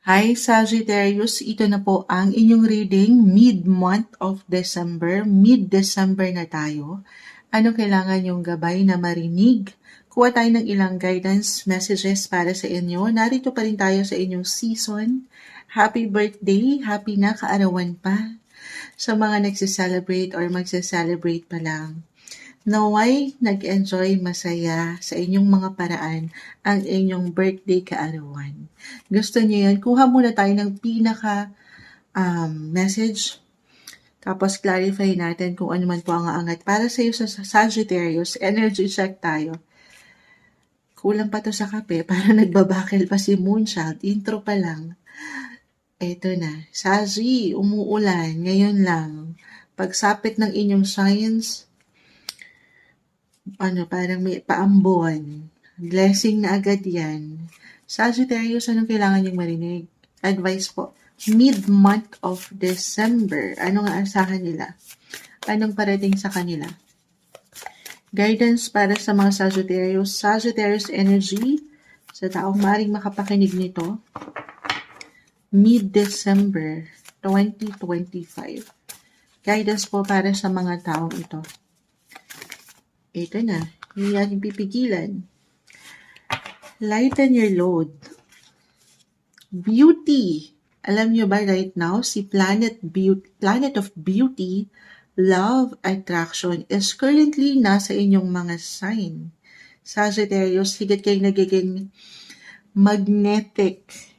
Hi Sagittarius, ito na po ang inyong reading mid-month of December. Mid-December na tayo. Ano kailangan yung gabay na marinig? Kuha tayo ng ilang guidance messages para sa inyo. Narito pa rin tayo sa inyong season. Happy birthday, happy na kaarawan pa. Sa mga nagse-celebrate or magse-celebrate pa lang. Naway nag-enjoy masaya sa inyong mga paraan ang inyong birthday kaarawan. Gusto niyo yan? Kuha muna tayo ng pinaka message. Tapos clarify natin kung ano man po ang aangat. Para sa iyo sa Sagittarius, energy check tayo. Kulang pa to sa kape, para nagbabakil pa si Moonchild. Intro pa lang. Eto na. Sagi, umuulan. Ngayon lang. Pagsapit ng inyong signs, parang may paambon. Blessing na agad yan. Sagittarius, anong kailangan niyong marinig? Advice po. Mid-month of December. Anong aasahan nila? Anong parating sa kanila? Guidance para sa mga Sagittarius. Sagittarius energy. Sa taong maring makapakinig nito. Mid-December 2025. Guidance po para sa mga taong ito. Ito na, hindi natin pipigilan. Lighten your load. Beauty. Alam nyo ba right now, si Planet of Beauty, Love, Attraction is currently nasa inyong mga sign. Sagittarius, higit kayo nagiging magnetic,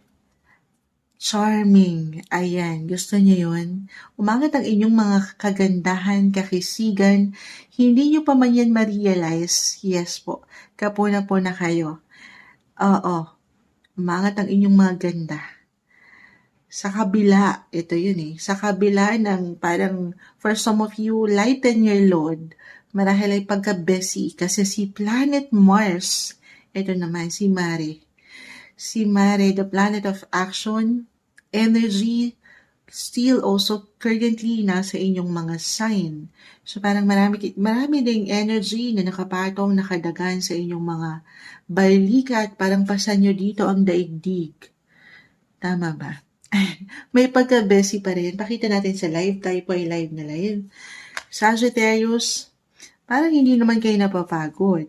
charming. Ayan, gusto niyo yun? Umangat ang inyong mga kagandahan, kakisigan. Hindi niyo pa man yan ma-realize. Yes po, kapuna po na kayo. Oo, umangat ang inyong mga ganda. Sa kabila, ito yun sa kabila ng parang, for some of you, lighten your load. Marahil ay pagka-busy kasi si Planet Mars, ito naman si Mare. Si Mare, the planet of action, energy, still also currently nasa inyong mga sign. So parang marami ding energy na nakapatong, nakadagan sa inyong mga balikat, parang pasan nyo dito ang daigdig. Tama ba? May pagka-busy pa rin. Pakita natin sa live, tayo po ay live na live. Sagittarius, parang hindi naman kayo napapagod.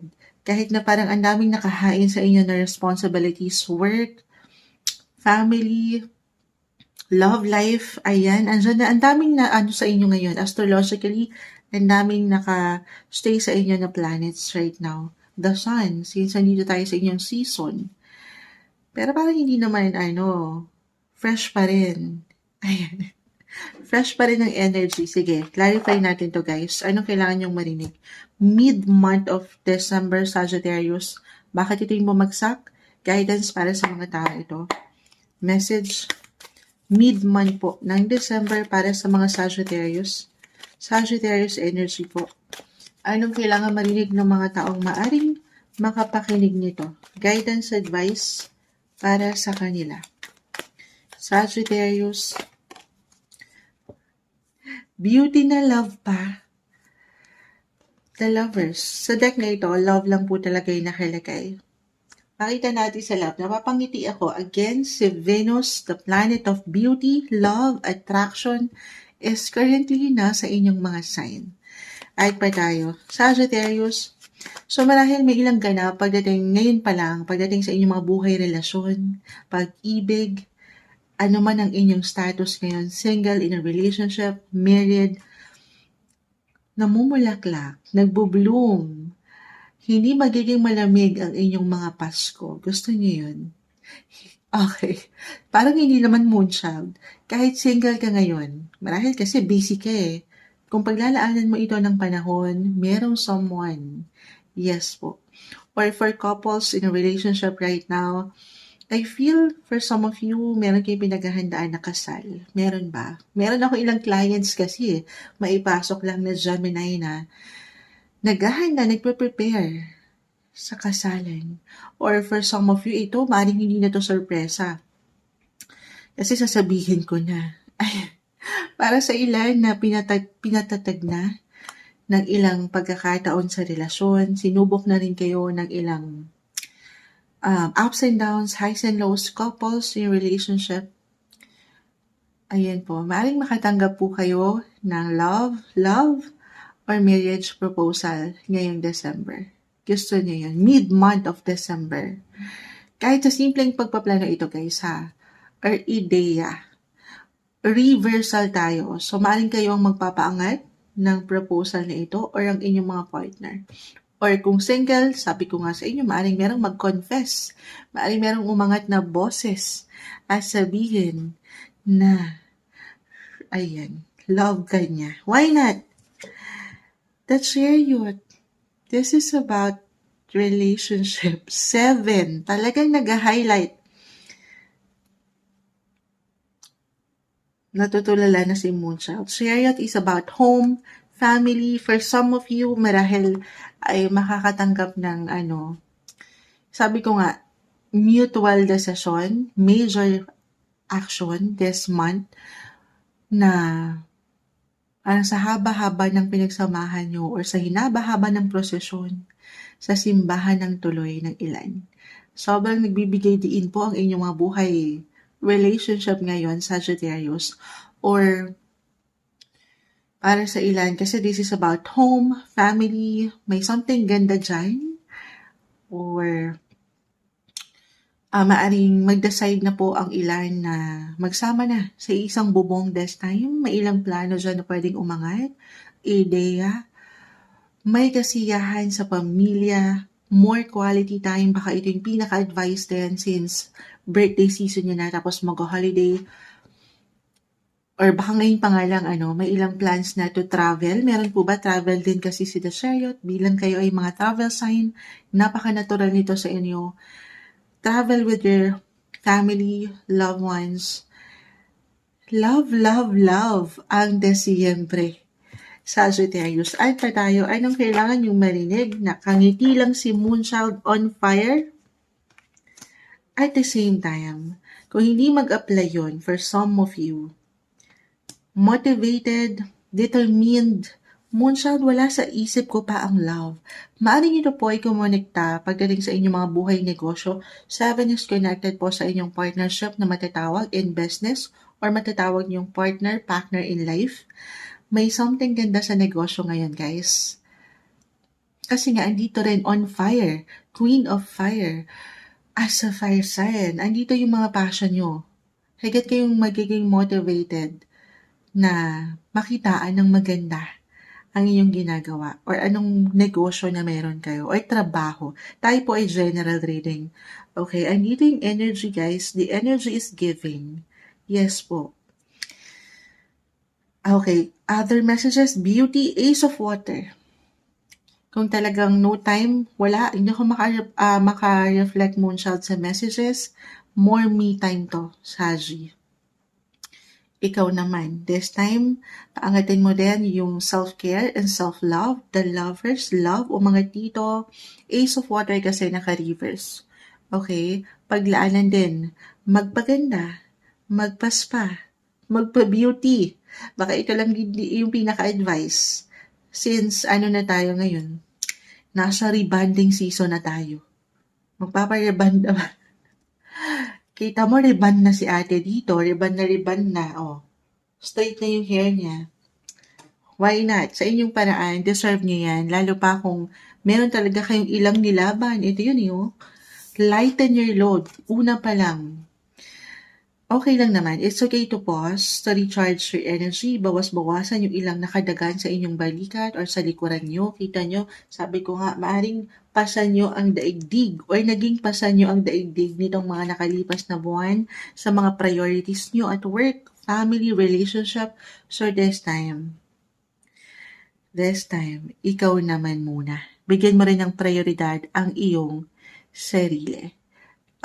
Kahit na parang ang daming nakahain sa inyo na responsibilities, work, family, love life, ayan, andyan na, ang daming na sa inyo ngayon, astrologically, ang daming naka-stay sa inyo na planets right now. The sun, since nandito tayo sa inyong season. Pero parang hindi naman, fresh pa rin. Ayan. Fresh pa rin ang energy. Sige, clarify natin to guys. Anong kailangan nyong marinig? Mid-month of December, Sagittarius. Bakit ito yung bumagsak? Guidance para sa mga tao ito. Message, mid-month po ng December para sa mga Sagittarius. Sagittarius energy po. Anong kailangan marinig ng mga taong maaring makapakinig nito? Guidance, advice para sa kanila. Sagittarius, beauty na love pa. The Lovers. Sa deck na ito, love lang po talaga yung nakalagay. Pakita natin sa love. Napapangiti ako. Again, si Venus, the planet of beauty, love, attraction, is currently nasa inyong mga sign. Ay pa tayo. Sagittarius. So marahil may ilang ganap pagdating ngayon pa lang, pagdating sa inyong mga buhay, relasyon, pag-ibig, ano man ang inyong status ngayon, single, in a relationship, married, namumulaklak, nagbo-bloom, hindi magiging malamig ang inyong mga Pasko. Gusto niyo yun? Okay. Parang hindi naman moonchild. Kahit single ka ngayon, marahil kasi busy ka Kung paglalaanan mo ito ng panahon, merong someone. Yes po. Or for couples in a relationship right now, I feel for some of you, meron kayong pinaghahandaan na kasal. Meron ba? Meron ako ilang clients kasi maipasok lang na Gemini na naghahanda, nagpe-prepare sa kasalan. Or for some of you, ito, maaaring hindi na to sorpresa. Kasi sasabihin ko na. Ay, para sa ilan na pinatatag na ng ilang pagkakataon sa relasyon, sinubok na rin kayo ng ilang ups and downs, highs and lows, couples, yung relationship. Ayan po, maaaring makatanggap po kayo ng love, or marriage proposal ngayong December. Gusto niyo yun, mid-month of December. Kahit sa simpleng pagpaplano ito guys ha, or ideya, reversal tayo. So, maaaring kayo ang magpapaangat ng proposal na ito or ang inyong mga partner. Or kung single, sabi ko nga sa inyo, maaaring merong mag-confess. Maaaring merong umangat na boses at sabihin na, ayan, love ka niya. Why not? Let's share you. This is about relationship. 7. Talagang nag-highlight. Natutulala na si Moonchild. Chariot is about home, family. For some of you, marahil ay makakatanggap ng sabi ko nga, mutual decision, major action this month na sa haba-haba ng pinagsamahan nyo or sa hinaba-haba ng prosesyon sa simbahan ng tuloy ng ilan. Sobrang nagbibigay diin po ang inyong mga buhay relationship ngayon, Sagittarius, or para sa ilan, kasi this is about home, family, may something ganda dyan, or maaring mag-decide na po ang ilan na magsama na sa isang bubong this time. May ilang plano dyan na pwedeng umangat, ideya, may kasiyahan sa pamilya, more quality time, baka ito yung pinaka-advice din since birthday season nyo na tapos mag-holiday. Or baka ngayon pa nga lang, may ilang plans na to travel. Meron po ba travel din kasi si The Chariot? Bilang kayo ay mga travel sign, napaka-natural nito sa inyo. Travel with your family, loved ones. Love, love, love ang Desyembre. Sagittarius, at pa tayo, anong kailangan yung marinig? Nakangiti lang si Moonchild on fire? At the same time, kung hindi mag-apply yun for some of you, motivated, determined, Moonchild, wala sa isip ko pa ang love. Maaaring ito po ay kumonekta pagdating sa inyong mga buhay negosyo. 7 is connected po sa inyong partnership na matatawag in business or matatawag niyong partner in life. May something ganda sa negosyo ngayon, guys. Kasi nga, andito rin on fire, Queen of Fire. As a fire sign, andito yung mga passion nyo. Higit kayong magiging motivated na makitaan ng maganda ang inyong ginagawa or anong negosyo na meron kayo or trabaho. Tayo po ay general reading. Okay, andito yung energy, guys. The energy is giving. Yes po. Okay, other messages, beauty, ace of water. Kung talagang no time, wala, hindi ako maka-reflect Moonchild sa messages, more me time to, Sagi. Ikaw naman, this time, paangatin mo din yung self-care and self-love, the lovers, love, o mga tito, ace of water kasi naka-reverse. Okay, paglaanan din, magpaganda, magpaspa, magpa-beauty. Baka ito lang yung pinaka-advice. Since na tayo ngayon, nasa rebanding season na tayo. Magpapa-reband naman. Kita mo, reband na si ate dito. Reband na. Oh. Straight na yung hair niya. Why not? Sa inyong paraan, deserve niyo yan. Lalo pa kung meron talaga kayong ilang nilaban. Ito yun yun. Lighten your load. Una pa lang. Okay lang naman. It's okay to pause, to recharge your energy. Bawas-bawasan yung ilang nakadagan sa inyong balikat or sa likuran nyo. Kita nyo, sabi ko nga, maaring pasan nyo ang daigdig or naging pasan nyo ang daigdig nitong mga nakalipas na buwan sa mga priorities nyo at work, family, relationship. So this time, ikaw naman muna. Bigyan mo rin ng prioridad ang iyong sarili.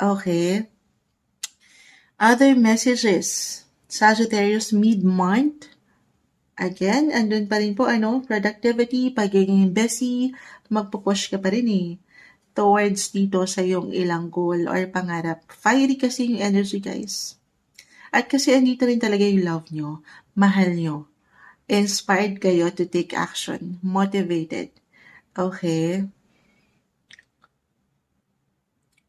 Okay? Other messages, Sagittarius mid-month. Again, andun pa rin po, productivity, pagiging busy, magpupush ka pa rin towards dito sa yung ilang goal or pangarap. Fiery kasi yung energy, guys. At kasi andito rin talaga yung love nyo, mahal nyo. Inspired kayo to take action, motivated. Okay?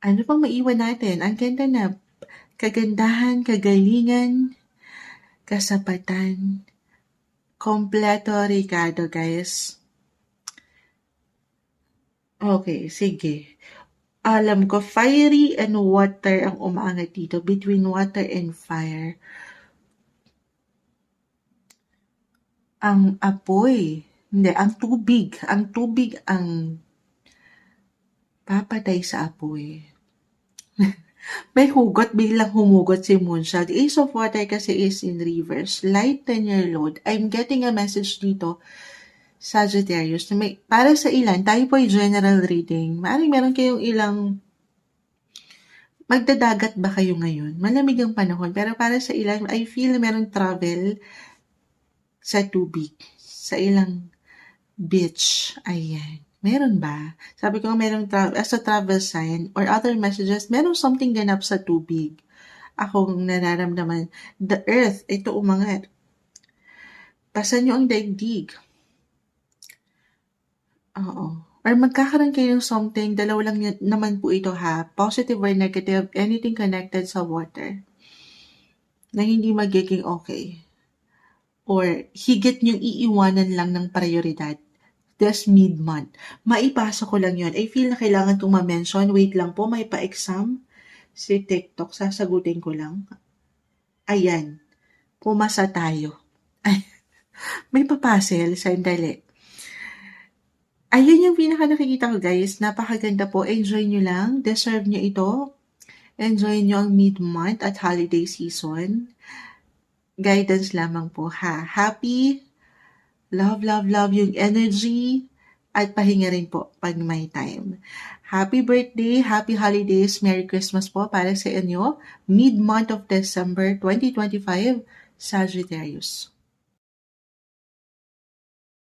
Ano pang maiwan natin? Ang ganda na. Kagandahan, kagalingan, kasapatan. Kompleto Ricardo, guys. Okay, sige. Alam ko, fiery and water ang umaangat dito. Between water and fire. Ang apoy. Hindi, ang tubig. Ang tubig ang papatay sa apoy. May hugot, biglang humugot si Moonshot. Ace of Water kasi is in reverse. Lighten your load. I'm getting a message dito, Sagittarius. Na para sa ilan, tayo po ay general reading. Maaaring meron kayong ilang magdadagat ba kayo ngayon? Malamig ang panahon. Pero para sa ilan, I feel meron travel sa tubig. Sa ilang beach. Ayan. Meron ba? Sabi ko meron as a travel sign or other messages, meron something ganap sa tubig. Akong nararamdaman. The earth, ito umangat. Pasan nyo ang daigdig. Oo. Or magkakaroon kayo ng something, dalawa lang naman po ito ha, positive or negative, anything connected sa water, na hindi magiging okay. Or higit nyong iiwanan lang ng prioridad. This mid-month. Maipasa ko lang yun. I feel na kailangan itong ma-mention. Wait lang po, may pa-exam si TikTok. Sasagutin ko lang. Ayan. Pumasa tayo. Ay, may papasel. Sandali. Ayun yung pinaka nakikita ko, guys. Napakaganda po. Enjoy nyo lang. Deserve nyo ito. Enjoy nyo ang mid-month at holiday season. Guidance lamang po ha. Happy. Love, love, love yung energy. At pahinga rin po pag may time. Happy birthday, happy holidays, Merry Christmas po para sa inyo. Mid-month of December 2025, Sagittarius.